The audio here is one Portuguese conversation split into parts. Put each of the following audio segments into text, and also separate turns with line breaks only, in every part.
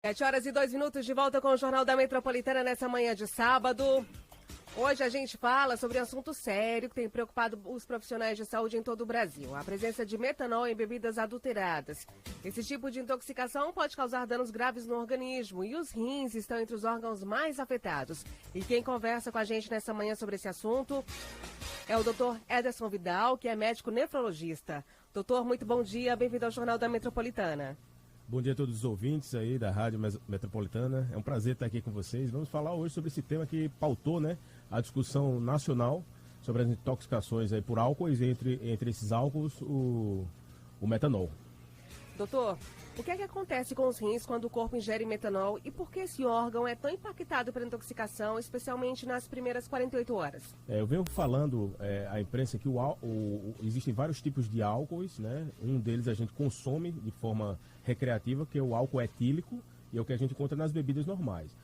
7h02 de volta com o Jornal da Metropolitana nessa manhã de sábado. Hoje a gente fala sobre um assunto sério que tem preocupado os profissionais de saúde em todo o Brasil. A presença de metanol em bebidas adulteradas. Esse tipo de intoxicação pode causar danos graves no organismo e os rins estão entre os órgãos mais afetados. E quem conversa com a gente nessa manhã sobre esse assunto é o Dr. Ederson Vidal, que é médico nefrologista. Doutor, muito bom dia, bem-vindo ao Jornal da Metropolitana.
Bom dia a todos os ouvintes aí da Rádio Metropolitana. É um prazer estar aqui com vocês. Vamos falar hoje sobre esse tema que pautou, a discussão nacional sobre as intoxicações aí por álcoois, entre esses álcools, o metanol.
Doutor, o que é que acontece com os rins quando o corpo ingere metanol e por que esse órgão é tão impactado pela intoxicação, especialmente nas primeiras 48 horas?
Eu venho falando à imprensa que existem vários tipos de álcoois, né? Um deles a gente consome de forma recreativa, que é o álcool etílico, e é o que a gente encontra nas bebidas normais.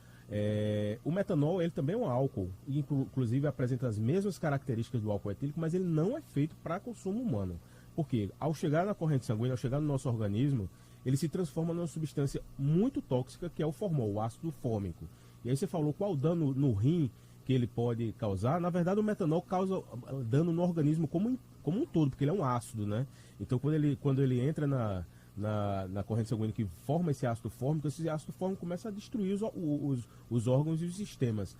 O metanol, ele também é um álcool, e inclusive apresenta as mesmas características do álcool etílico, mas ele não é feito para consumo humano. Porque ao chegar na corrente sanguínea, ao chegar no nosso organismo, ele se transforma numa substância muito tóxica, que é o formol, o ácido fórmico. E aí você falou qual dano no rim que ele pode causar. Na verdade, o metanol causa dano no organismo como um todo, porque ele é um ácido, né? Então, quando ele entra na corrente sanguínea que forma esse ácido fórmico começa a destruir os órgãos e os sistemas.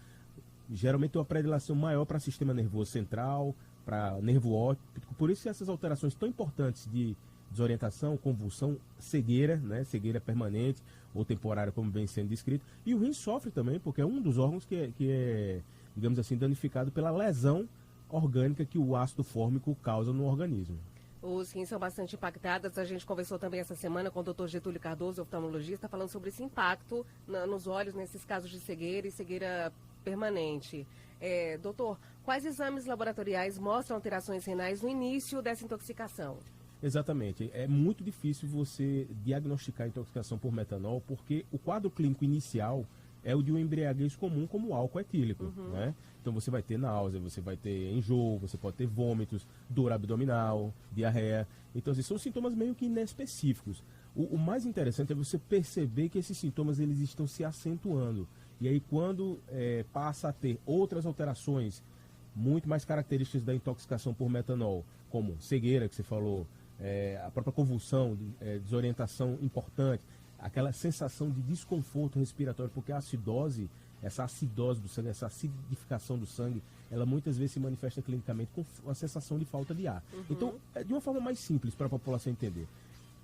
Geralmente tem uma predileção maior para o sistema nervoso central, para nervo óptico. Por isso essas alterações tão importantes de desorientação, convulsão, cegueira, né? Cegueira permanente ou temporária, como vem sendo descrito. E o rim sofre também, porque é um dos órgãos que é, digamos assim, danificado pela lesão orgânica que o ácido fórmico causa no organismo.
Os rins são bastante impactados. A gente conversou também essa semana com o Dr. Getúlio Cardoso, oftalmologista, falando sobre esse impacto nos olhos, nesses casos de cegueira e cegueira permanente. Doutor, quais exames laboratoriais mostram alterações renais no início dessa intoxicação?
Exatamente. É muito difícil você diagnosticar a intoxicação por metanol, porque o quadro clínico inicial é o de uma embriaguez comum, como o álcool etílico, né? Então você vai ter náusea, você vai ter enjoo, você pode ter vômitos, dor abdominal, diarreia. Então, esses são sintomas meio que inespecíficos. O mais interessante é você perceber que esses sintomas eles estão se acentuando. E aí, quando passa a ter outras alterações muito mais características da intoxicação por metanol, como cegueira, que você falou, a própria convulsão, desorientação importante, aquela sensação de desconforto respiratório, porque a acidose, essa acidose do sangue, essa acidificação do sangue, ela muitas vezes se manifesta clinicamente com a sensação de falta de ar. Então, de uma forma mais simples para a população entender.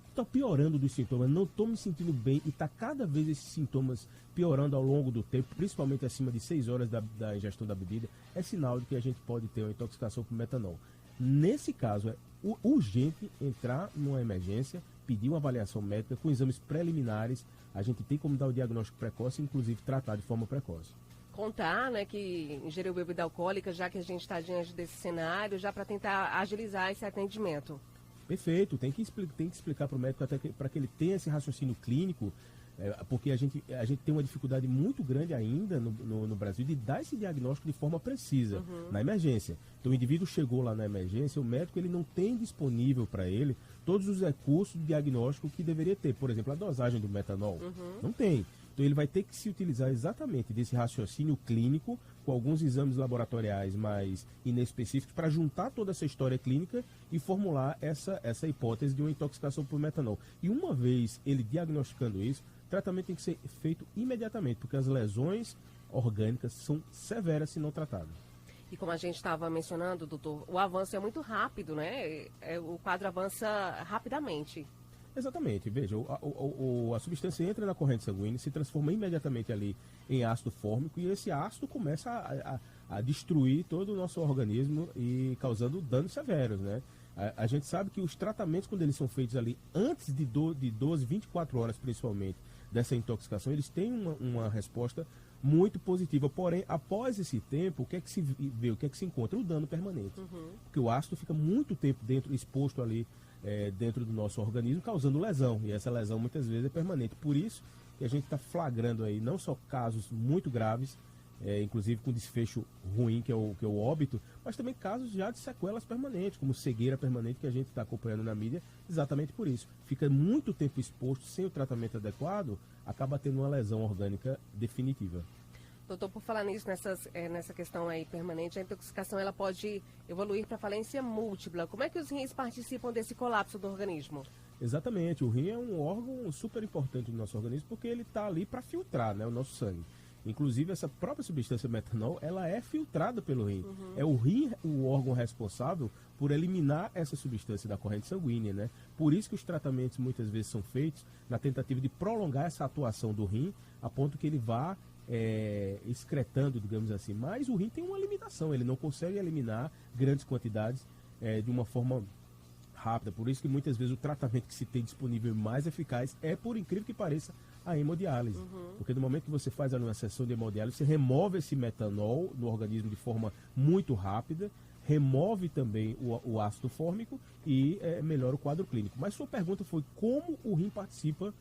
Estou piorando dos sintomas, não estou me sentindo bem e está cada vez esses sintomas piorando ao longo do tempo, principalmente acima de 6 horas da ingestão da bebida, é sinal de que a gente pode ter uma intoxicação por metanol. Nesse caso, é urgente entrar numa emergência, pedir uma avaliação médica com exames preliminares. A gente tem como dar o diagnóstico precoce, inclusive tratar de forma precoce.
Contar, que ingeriu bebida alcoólica, já que a gente está diante desse cenário, já para tentar agilizar esse atendimento.
Perfeito, tem que explicar para o médico para que ele tenha esse raciocínio clínico, porque a gente tem uma dificuldade muito grande ainda no Brasil de dar esse diagnóstico de forma precisa, na emergência. Então o indivíduo chegou lá na emergência, o médico ele não tem disponível para ele todos os recursos de diagnóstico que deveria ter. Por exemplo, a dosagem do metanol, não tem. Então ele vai ter que se utilizar exatamente desse raciocínio clínico com alguns exames laboratoriais mais inespecíficos para juntar toda essa história clínica e formular essa hipótese de uma intoxicação por metanol. E uma vez ele diagnosticando isso, o tratamento tem que ser feito imediatamente, porque as lesões orgânicas são severas se não tratadas.
E como a gente estava mencionando, doutor, o avanço é muito rápido, né? O quadro avança rapidamente.
Exatamente, veja, a substância entra na corrente sanguínea, se transforma imediatamente ali em ácido fórmico e esse ácido começa a destruir todo o nosso organismo e causando danos severos, né? A gente sabe que os tratamentos, quando eles são feitos ali antes de 12, 24 horas principalmente dessa intoxicação, eles têm uma resposta muito positiva. Porém, após esse tempo, o que é que se vê, o que é que se encontra? O dano permanente. Porque o ácido fica muito tempo exposto ali dentro do nosso organismo, causando lesão. E essa lesão muitas vezes é permanente. Por isso que a gente está flagrando aí não só casos muito graves inclusive com desfecho ruim, que é o óbito, mas também casos já de sequelas permanentes, como cegueira permanente, que a gente está acompanhando na mídia, exatamente por isso. Fica muito tempo exposto sem o tratamento adequado, acaba tendo uma lesão orgânica definitiva.
Doutor, por falar nisso, nessa questão aí permanente, a intoxicação ela pode evoluir para falência múltipla. Como é que os rins participam desse colapso do organismo?
Exatamente, o rim é um órgão super importante do nosso organismo porque ele está ali para filtrar, né, o nosso sangue. Inclusive, essa própria substância metanol, ela é filtrada pelo rim. É o rim o órgão responsável por eliminar essa substância da corrente sanguínea, né? Por isso que os tratamentos muitas vezes são feitos na tentativa de prolongar essa atuação do rim, a ponto que ele vá excretando, digamos assim. Mas o rim tem uma limitação, ele não consegue eliminar grandes quantidades de uma forma rápida. Por isso que muitas vezes o tratamento que se tem disponível mais eficaz é, por incrível que pareça, a hemodiálise. Porque no momento que você faz ali uma sessão de hemodiálise, você remove esse metanol no organismo de forma muito rápida, remove também o ácido fórmico e melhora o quadro clínico. Mas sua pergunta foi como o rim participa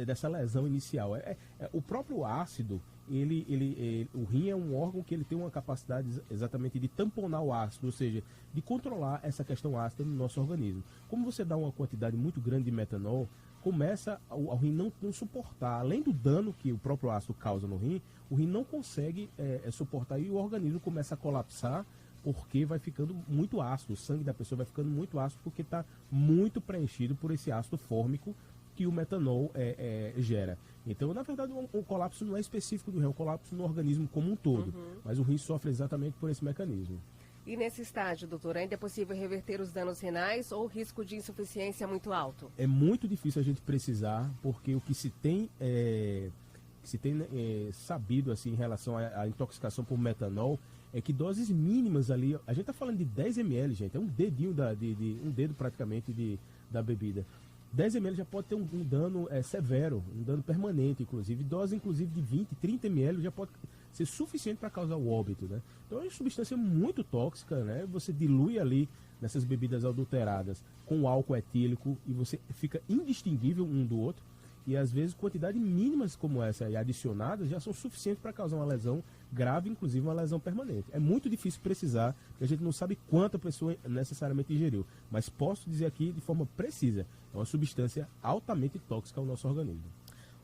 dessa lesão inicial. O próprio ácido, o rim é um órgão que ele tem uma capacidade exatamente de tamponar o ácido, ou seja, de controlar essa questão ácida no nosso organismo. Como você dá uma quantidade muito grande de metanol, começa o rim não suportar, além do dano que o próprio ácido causa no rim, o rim não consegue suportar e o organismo começa a colapsar porque vai ficando muito ácido, o sangue da pessoa vai ficando muito ácido porque está muito preenchido por esse ácido fórmico que o metanol gera. Então, na verdade, o colapso não é específico do rim, é um colapso no organismo como um todo, mas o rim sofre exatamente por esse mecanismo.
E nesse estágio, doutor, ainda é possível reverter os danos renais ou o risco de insuficiência é muito alto?
É muito difícil a gente precisar, porque o que se tem sabido assim, em relação à intoxicação por metanol é que doses mínimas ali, a gente está falando de 10 ml, gente, é um dedinho, um dedo praticamente da bebida. 10 ml já pode ter um dano severo, um dano permanente, inclusive. Dose, inclusive, de 20, 30 ml já pode ser suficiente para causar o óbito, né? Então, é uma substância muito tóxica, né? Você dilui ali nessas bebidas adulteradas com álcool etílico e você fica indistinguível um do outro. E, às vezes, quantidades mínimas como essa e adicionadas já são suficientes para causar uma lesão grave, inclusive uma lesão permanente. É muito difícil precisar, porque a gente não sabe quanta pessoa necessariamente ingeriu. Mas posso dizer aqui de forma precisa, é uma substância altamente tóxica ao nosso organismo.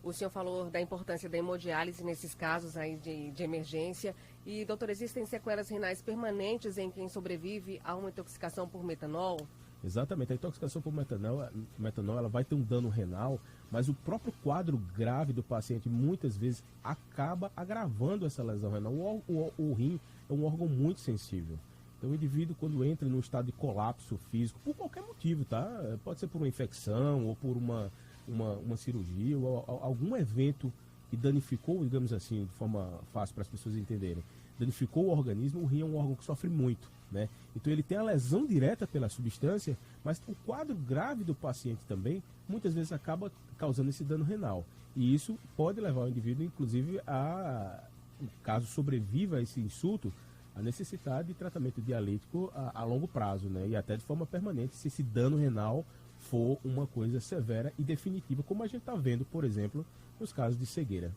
O senhor falou da importância da hemodiálise nesses casos aí de emergência. E, doutor, existem sequelas renais permanentes em quem sobrevive a uma intoxicação por metanol?
Exatamente, a intoxicação por metanol ela vai ter um dano renal, mas o próprio quadro grave do paciente muitas vezes acaba agravando essa lesão renal. O rim é um órgão muito sensível. Então o indivíduo, quando entra num estado de colapso físico, por qualquer motivo, tá? Pode ser por uma infecção ou por uma cirurgia ou algum evento que danificou, digamos assim, de forma fácil para as pessoas entenderem, danificou o organismo, o rim é um órgão que sofre muito, né? Então ele tem a lesão direta pela substância, mas o quadro grave do paciente também, muitas vezes acaba causando esse dano renal. E isso pode levar o indivíduo, inclusive, caso sobreviva a esse insulto, a necessidade de tratamento dialítico a longo prazo, né? E até de forma permanente, se esse dano renal for uma coisa severa e definitiva, como a gente está vendo, por exemplo, nos casos de cegueira.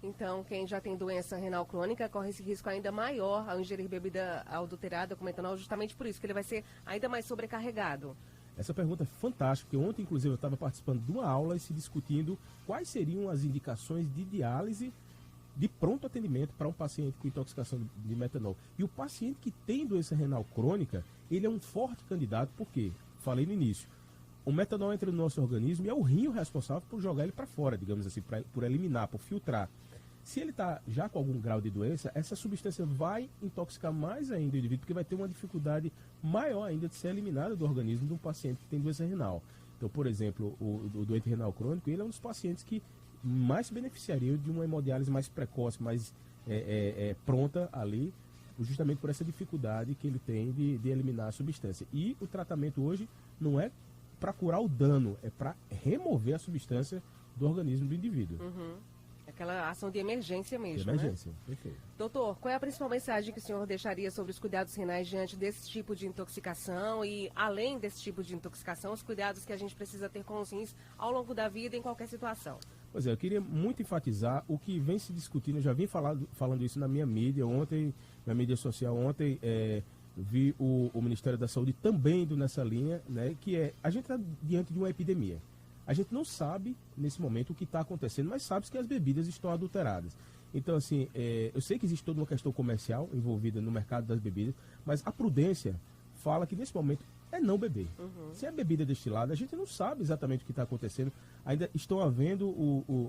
Então, quem já tem doença renal crônica corre esse risco ainda maior ao ingerir bebida adulterada com metanol, justamente por isso, que ele vai ser ainda mais sobrecarregado.
Essa pergunta é fantástica, porque ontem, inclusive, eu estava participando de uma aula e se discutindo quais seriam as indicações de diálise de pronto atendimento para um paciente com intoxicação de metanol. E o paciente que tem doença renal crônica, ele é um forte candidato, porque, falei no início, o metanol entra no nosso organismo e é o rim o responsável por jogar ele para fora, digamos assim, por eliminar, por filtrar. Se ele está já com algum grau de doença, essa substância vai intoxicar mais ainda o indivíduo, porque vai ter uma dificuldade maior ainda de ser eliminada do organismo de um paciente que tem doença renal. Então, por exemplo, o doente renal crônico, ele é um dos pacientes que mais se beneficiaria de uma hemodiálise mais precoce, mais pronta ali, justamente por essa dificuldade que ele tem de eliminar a substância. E o tratamento hoje não é para curar o dano, é para remover a substância do organismo do indivíduo.
Aquela ação de emergência mesmo,
de emergência, né? Perfeito.
Doutor, qual é a principal mensagem que o senhor deixaria sobre os cuidados renais diante desse tipo de intoxicação e, além desse tipo de intoxicação, os cuidados que a gente precisa ter com os rins ao longo da vida em qualquer situação?
Pois é, eu queria muito enfatizar o que vem se discutindo, eu já vim falando isso na minha mídia ontem, na mídia social ontem, vi o Ministério da Saúde também indo nessa linha, né, que a gente está diante de uma epidemia. A gente não sabe, nesse momento, o que está acontecendo, mas sabe que as bebidas estão adulteradas. Então, assim, eu sei que existe toda uma questão comercial envolvida no mercado das bebidas, mas a prudência fala que, nesse momento, é não beber. Se é bebida destilada, a gente não sabe exatamente o que está acontecendo. Ainda estão havendo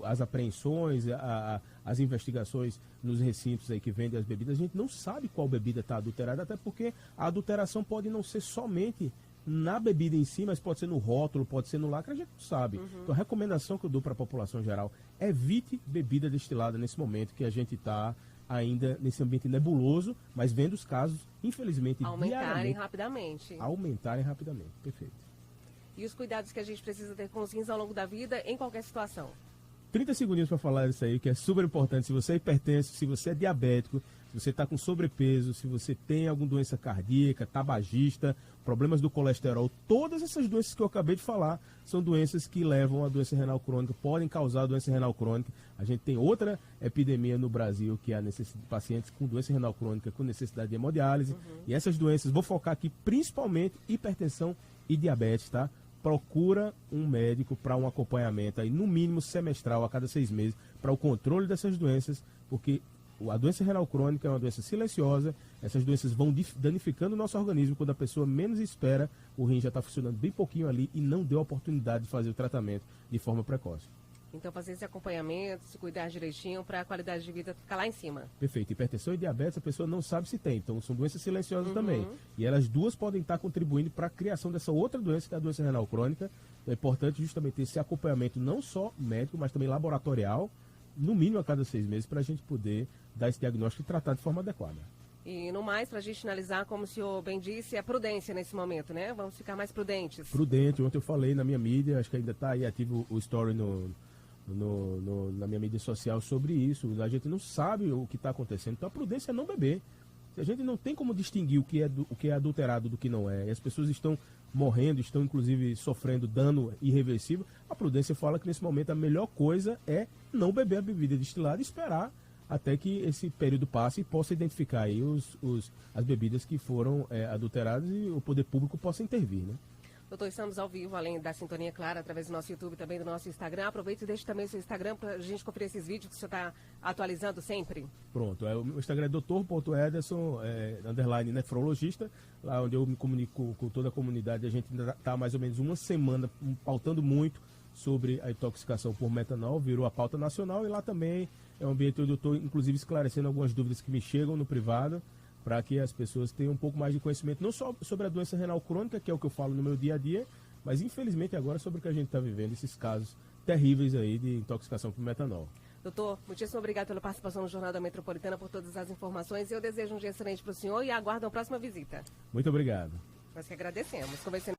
as apreensões, as investigações nos recintos aí que vendem as bebidas. A gente não sabe qual bebida está adulterada, até porque a adulteração pode não ser somente na bebida em si, mas pode ser no rótulo, pode ser no lacre, a gente não sabe. Então a recomendação que eu dou para a população geral, evite bebida destilada nesse momento que a gente está ainda nesse ambiente nebuloso, mas vendo os casos, infelizmente,
aumentarem rapidamente.
Aumentarem rapidamente, perfeito.
E os cuidados que a gente precisa ter com os rins ao longo da vida, em qualquer situação?
30 segundinhos para falar isso aí, que é super importante. Se você é hipertenso, se você é diabético, se você está com sobrepeso, se você tem alguma doença cardíaca, tabagista, problemas do colesterol, todas essas doenças que eu acabei de falar são doenças que levam à doença renal crônica, podem causar doença renal crônica. A gente tem outra epidemia no Brasil, que é a necessidade de pacientes com doença renal crônica com necessidade de hemodiálise. E essas doenças, vou focar aqui principalmente hipertensão e diabetes, tá? Procura um médico para um acompanhamento aí, no mínimo semestral, a cada 6 meses, para o controle dessas doenças, porque a doença renal crônica é uma doença silenciosa, essas doenças vão danificando o nosso organismo. Quando a pessoa menos espera, o rim já está funcionando bem pouquinho ali e não deu a oportunidade de fazer o tratamento de forma precoce.
Então fazer esse acompanhamento, se cuidar direitinho para a qualidade de vida ficar lá em cima.
Perfeito. Hipertensão e diabetes a pessoa não sabe se tem, então são doenças silenciosas também. E elas duas podem estar contribuindo para a criação dessa outra doença, que é a doença renal crônica. Então é importante justamente ter esse acompanhamento não só médico, mas também laboratorial, no mínimo a cada 6 meses, para a gente poder dar esse diagnóstico e tratar de forma adequada.
E no mais, para a gente finalizar, como o senhor bem disse, é prudência nesse momento, né? Vamos ficar mais prudentes.
Prudente. Ontem eu falei na minha mídia, acho que ainda está aí ativo o story na minha mídia social sobre isso. A gente não sabe o que está acontecendo, então a prudência é não beber. Se a gente não tem como distinguir o que é adulterado do que não é, e as pessoas estão morrendo, estão inclusive sofrendo dano irreversível, a prudência fala que nesse momento a melhor coisa é não beber a bebida destilada e esperar até que esse período passe e possa identificar aí as bebidas que foram adulteradas e o poder público possa intervir, né?
Doutor, estamos ao vivo, além da Sintonia Clara, através do nosso YouTube e também do nosso Instagram. Aproveite e deixe também o seu Instagram para a gente conferir esses vídeos que o senhor está atualizando sempre.
Pronto, o meu Instagram é doutor.ederson, _ nefrologista, lá onde eu me comunico com toda a comunidade. A gente ainda está mais ou menos uma semana pautando muito sobre a intoxicação por metanol, virou a pauta nacional e lá também é um ambiente onde eu estou, inclusive, esclarecendo algumas dúvidas que me chegam no privado, para que as pessoas tenham um pouco mais de conhecimento, não só sobre a doença renal crônica, que é o que eu falo no meu dia a dia, mas infelizmente agora sobre o que a gente está vivendo, esses casos terríveis aí de intoxicação por metanol.
Doutor, muitíssimo obrigado pela participação no Jornal da Metropolitana, por todas as informações. Eu desejo um dia excelente para o senhor e aguardo a próxima visita.
Muito obrigado.
Nós que agradecemos. Conversando